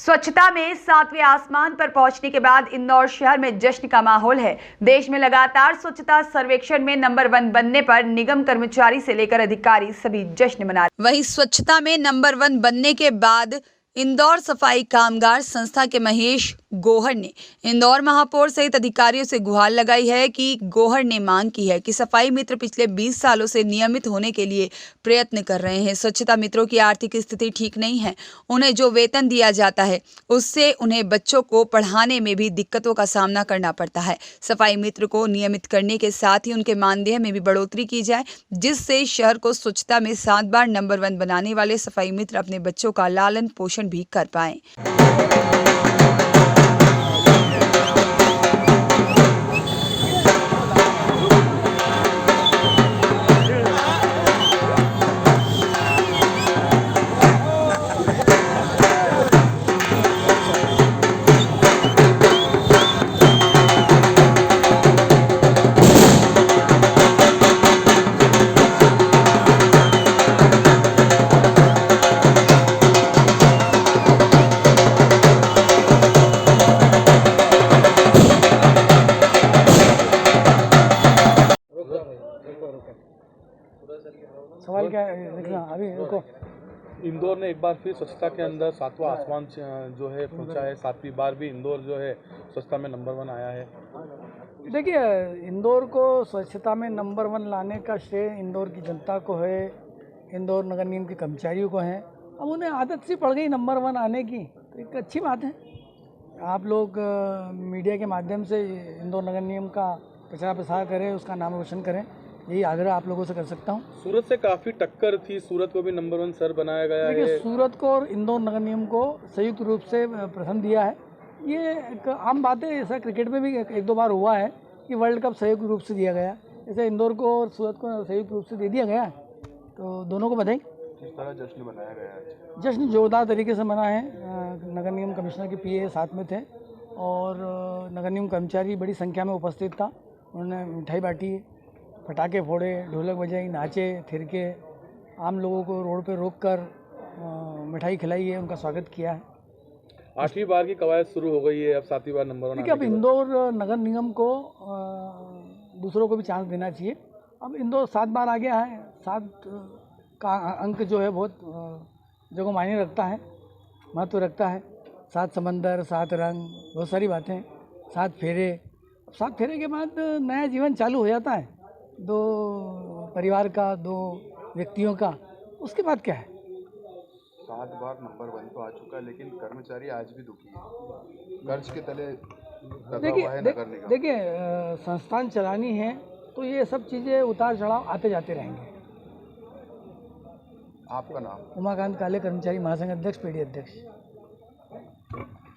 स्वच्छता में 7वें आसमान पर पहुंचने के बाद इंदौर शहर में जश्न का माहौल है। देश में लगातार स्वच्छता सर्वेक्षण में नंबर 1 बनने पर निगम कर्मचारी से लेकर अधिकारी सभी जश्न मना रहे। वहीं स्वच्छता में नंबर 1 बनने के बाद इंदौर सफाई कामगार संस्था के महेश गोहर ने इंदौर महापौर सहित अधिकारियों से गुहार लगाई है कि गोहर ने मांग की है कि सफाई मित्र पिछले 20 सालों से नियमित होने के लिए प्रयत्न कर रहे हैं। स्वच्छता मित्रों की आर्थिक स्थिति ठीक नहीं है। उन्हें जो वेतन दिया जाता है उससे उन्हें बच्चों को पढ़ाने में भी दिक्कतों का सामना करना पड़ता है। सफाई मित्र को नियमित करने के साथ ही उनके मानदेय में भी बढ़ोतरी की जाए, जिससे शहर को स्वच्छता में 7 बार नंबर 1 बनाने वाले सफाई मित्र अपने बच्चों का लालन पोषण भी कर पाएं। सवाल क्या है? देखना अभी रुको। इंदौर ने एक बार फिर स्वच्छता के अंदर 7वां आसमान जो है पहुंचा है। 7वीं बार भी इंदौर जो है स्वच्छता में नंबर 1 आया है। देखिए, इंदौर को स्वच्छता में नंबर 1 लाने का श्रेय इंदौर की जनता को है, इंदौर नगर निगम के कर्मचारियों को है। अब उन्हें आदत सी पड़ गई नंबर 1 आने की, तो एक अच्छी बात है। आप लोग मीडिया के माध्यम से इंदौर नगर निगम का प्रचार प्रसार करें, उसका नाम रोशन करें, यही आग्रह आप लोगों से कर सकता हूँ। सूरत से काफ़ी टक्कर थी, सूरत को भी नंबर 1 शहर बनाया गया है। देखिए, सूरत को और इंदौर नगर निगम को संयुक्त रूप से प्रथम दिया है। ये एक आम बात है, ऐसा क्रिकेट में भी एक दो बार हुआ है कि वर्ल्ड कप संयुक्त रूप से दिया गया। ऐसे इंदौर को और सूरत को संयुक्त रूप से दे दिया गया, तो दोनों को बधाई। किस तरह जश्न मनाया गया है? जश्न जोरदार तरीके से मना है। नगर निगम कमिश्नर के पीए साथ में थे और नगर निगम कर्मचारी बड़ी संख्या में उपस्थित था। उन्होंने मिठाई बांटी, पटाखे फोड़े, ढोलक बजाई, नाचे, थिरके, आम लोगों को रोड पे रोककर मिठाई खिलाई है, उनका स्वागत किया है। 8वीं बार की कवायद शुरू हो गई है, अब 7वीं बार नंबर 1। देखिए, अब इंदौर नगर निगम को दूसरों को भी चांस देना चाहिए। अब इंदौर 7 बार आ गया है। 7 का अंक जो है बहुत जगह मायने रखता है, महत्व रखता है। 7 समंदर, 7 रंग, बहुत सारी बातें, 7 फेरे। 7 फेरे के बाद नया जीवन चालू हो जाता है, 2 परिवार का, 2 व्यक्तियों का। उसके बाद क्या है? 7 बार नंबर 1 तो आ चुका है, लेकिन कर्मचारी आज भी दुखी है। कर्ज के तले दबा हुआ है नगर निगम। देखिए, संस्थान चलानी है तो ये सब चीज़ें उतार चढ़ाव आते जाते रहेंगे। आपका नाम? उमाकांत काले, कर्मचारी महासंघ अध्यक्ष, पीडी अध्यक्ष।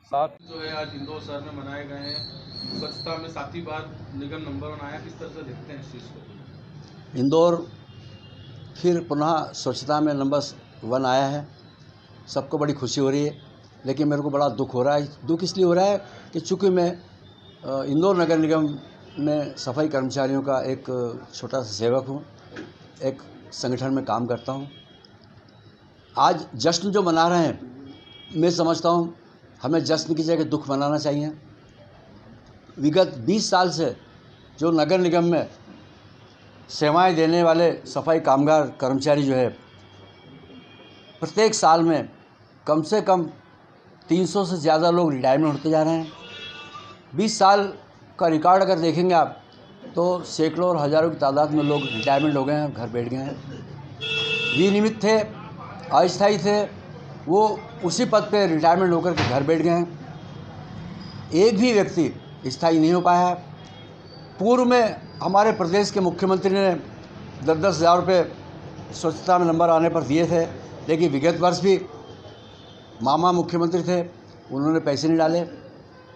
7 जो है आज इंदौर शहर में मनाए गए हैं। स्वच्छता में 7वीं बार निगम नंबर 1 आया, किस तरह से देखते हैं इस चीज़ को? इंदौर फिर पुनः स्वच्छता में नंबर 1 आया है। सबको बड़ी खुशी हो रही है, लेकिन मेरे को बड़ा दुख हो रहा है। दुख इसलिए हो रहा है कि चूँकि मैं इंदौर नगर निगम में सफाई कर्मचारियों का एक छोटा सा सेवक हूँ, एक संगठन में काम करता हूँ। आज जश्न जो मना रहे हैं, मैं समझता हूँ हमें जश्न की जगह दुख मनाना चाहिए। विगत 20 साल से जो नगर निगम में सेवाएं देने वाले सफाई कामगार कर्मचारी जो है, प्रत्येक साल में कम से कम 300 से ज़्यादा लोग रिटायरमेंट होते जा रहे हैं। 20 साल का रिकॉर्ड अगर देखेंगे आप, तो सैकड़ों और हज़ारों की तादाद में लोग रिटायरमेंट हो गए हैं, घर बैठ गए हैं। विनियमित थे, अस्थायी थे, वो उसी पद पे रिटायरमेंट होकर के घर बैठ गए हैं। एक भी व्यक्ति स्थायी नहीं हो पाया है। पूर्व में हमारे प्रदेश के मुख्यमंत्री ने 10-10 हज़ार रुपये स्वच्छता में नंबर आने पर दिए थे, लेकिन विगत वर्ष भी मामा मुख्यमंत्री थे, उन्होंने पैसे नहीं डाले।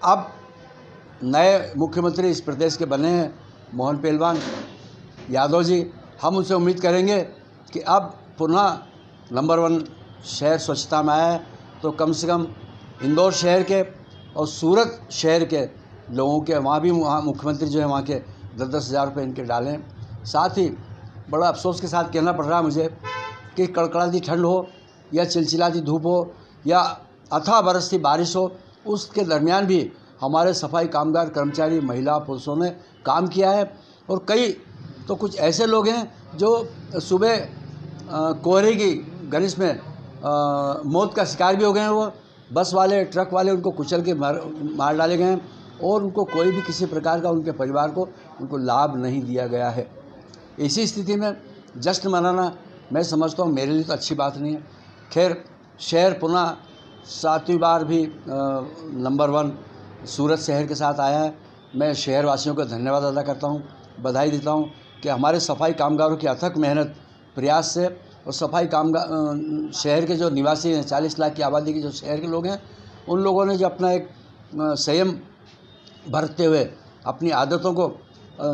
अब नए मुख्यमंत्री इस प्रदेश के बने हैं, मोहन पहलवान यादव जी। हम उनसे उम्मीद करेंगे कि अब पुनः नंबर 1 शहर स्वच्छता में आया है, तो कम से कम इंदौर शहर के और सूरत शहर के लोगों के वहाँ भी मुख्यमंत्री जो है वहाँ के 10-10 हज़ार रुपये इनके डालें। साथ ही बड़ा अफसोस के साथ कहना पड़ रहा है मुझे कि कड़कड़ाती ठंड हो या चिलचिलाती धूप हो या अथाह बरसती बारिश हो, उसके दरमियान भी हमारे सफाई कामगार कर्मचारी महिला पुरुषों ने काम किया है। और कई तो कुछ ऐसे लोग हैं जो सुबह कोहरे की गनिश में मौत का शिकार भी हो गए हैं। वो बस वाले ट्रक वाले उनको कुचल के मार डाले गए हैं और उनको कोई भी किसी प्रकार का उनके परिवार को उनको लाभ नहीं दिया गया है। इसी स्थिति में जश्न मनाना मैं समझता हूँ मेरे लिए तो अच्छी बात नहीं है। खैर, शहर पुनः 7वीं बार भी नंबर 1 सूरत शहर के साथ आया है। मैं शहर वासियों का धन्यवाद अदा करता हूँ, बधाई देता हूँ कि हमारे सफाई कामगारों की अथक मेहनत प्रयास से और सफाई कामगार शहर के जो निवासी हैं, 40 लाख की आबादी के जो शहर के लोग हैं, उन लोगों ने जो अपना एक संयम बरतते हुए अपनी आदतों को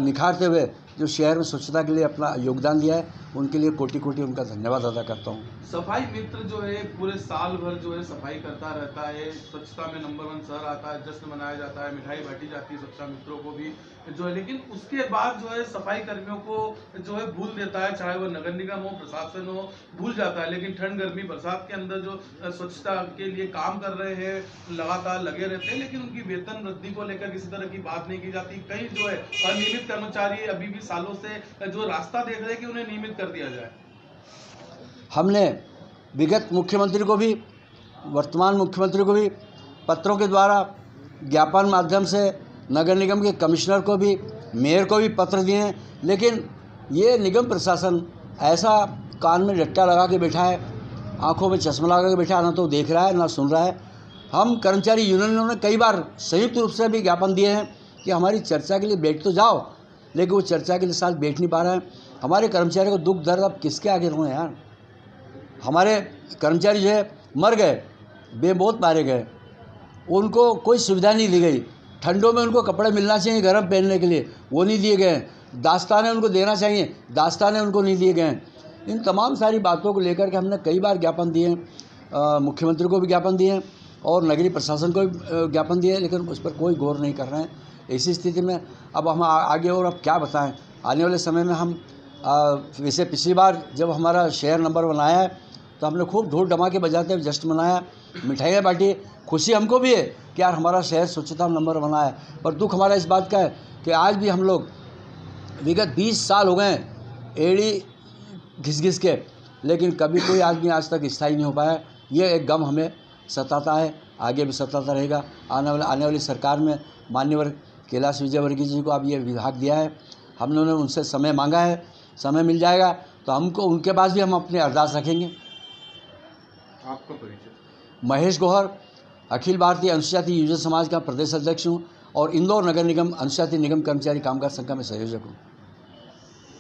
निखारते हुए जो शहर में स्वच्छता के लिए अपना योगदान दिया है, उनके लिए कोटि कोटि उनका धन्यवाद अदा करता हूँ। सफाई मित्र जो है पूरे साल भर जो है सफाई करता रहता है, स्वच्छता में नंबर 1 शहर आता है, जश्न मनाया जाता है, मिठाई बांटी जाती है स्वच्छता मित्रों को भी जो है, लेकिन उसके बाद जो है सफाई कर्मियों को जो है भूल देता है, चाहे वो नगर निगम हो, प्रशासन हो, भूल जाता है। लेकिन ठंड गर्मी बरसात के अंदर जो स्वच्छता के लिए काम कर रहे हैं, लगातार लगे रहते हैं, लेकिन उनकी वेतन वृद्धि को लेकर किसी तरह की बात नहीं की जाती। कई जो है अनियमित कर्मचारी अभी भी सालों से जो रास्ता देख रहे हैं कि उन्हें नियमित कर दिया जाए। हमने विगत मुख्यमंत्री को भी, वर्तमान मुख्यमंत्री को भी पत्रों के द्वारा, ज्ञापन माध्यम से, नगर निगम के कमिश्नर को भी, मेयर को भी पत्र दिए हैं, लेकिन ये निगम प्रशासन ऐसा कान में रट्टा लगा के बैठा है, आंखों में चश्मा लगा के बैठा है, ना तो देख रहा है ना सुन रहा है। हम कर्मचारी यूनियनों ने कई बार संयुक्त रूप से भी ज्ञापन दिए हैं कि हमारी चर्चा के लिए बैठ तो जाओ, लेकिन वो चर्चा के लिए साथ बैठ नहीं पा रहा है। हमारे कर्मचारियों को दुख दर्द अब किसके आगे रोएं यार। हमारे कर्मचारी जो है मर गए, बेमौत मारे गए, उनको कोई सुविधा नहीं दी गई। ठंडों में उनको कपड़े मिलना चाहिए गर्म पहनने के लिए, वो नहीं दिए गए। दास्ताने उनको देना चाहिए, दास्ताने उनको नहीं दिए गए। इन तमाम सारी बातों को लेकर के हमने कई बार ज्ञापन दिए हैं, मुख्यमंत्री को भी ज्ञापन दिए हैं और नगरीय प्रशासन को भी ज्ञापन दिए हैं, लेकिन उस पर कोई गौर नहीं कर रहे हैं। इसी स्थिति में अब हम आगे और अब क्या बताएं। आने वाले समय में हम वैसे पिछली बार जब हमारा शहर नंबर 1 आया है तो हमने खूब ढोल धमाके बजाते हुए जश्न मनाया, मिठाइयाँ बांटी। खुशी हमको भी है कि यार हमारा शहर स्वच्छता नंबर 1 आया, पर दुख हमारा इस बात का है कि आज भी हम लोग विगत 20 साल हो गए एड़ी घिस घिस के, लेकिन कभी कोई आदमी आज तक स्थायी नहीं हो पाया। ये एक गम हमें सताता है, आगे भी सताता रहेगा। आने वाली सरकार में मान्यवर कैलाश विजयवर्गीय जी को अब ये विभाग दिया है, हमने उनसे समय मांगा है, समय मिल जाएगा तो हमको उनके पास भी हम अपनी अरदास रखेंगे। आपका परिचय? महेश गौहर, अखिल भारतीय अनुसूचित जाति युवजन समाज का प्रदेश अध्यक्ष हूँ और इंदौर नगर निगम अनुसूचित जाति निगम कर्मचारी कामगार संघ का मैं संयोजक हूँ।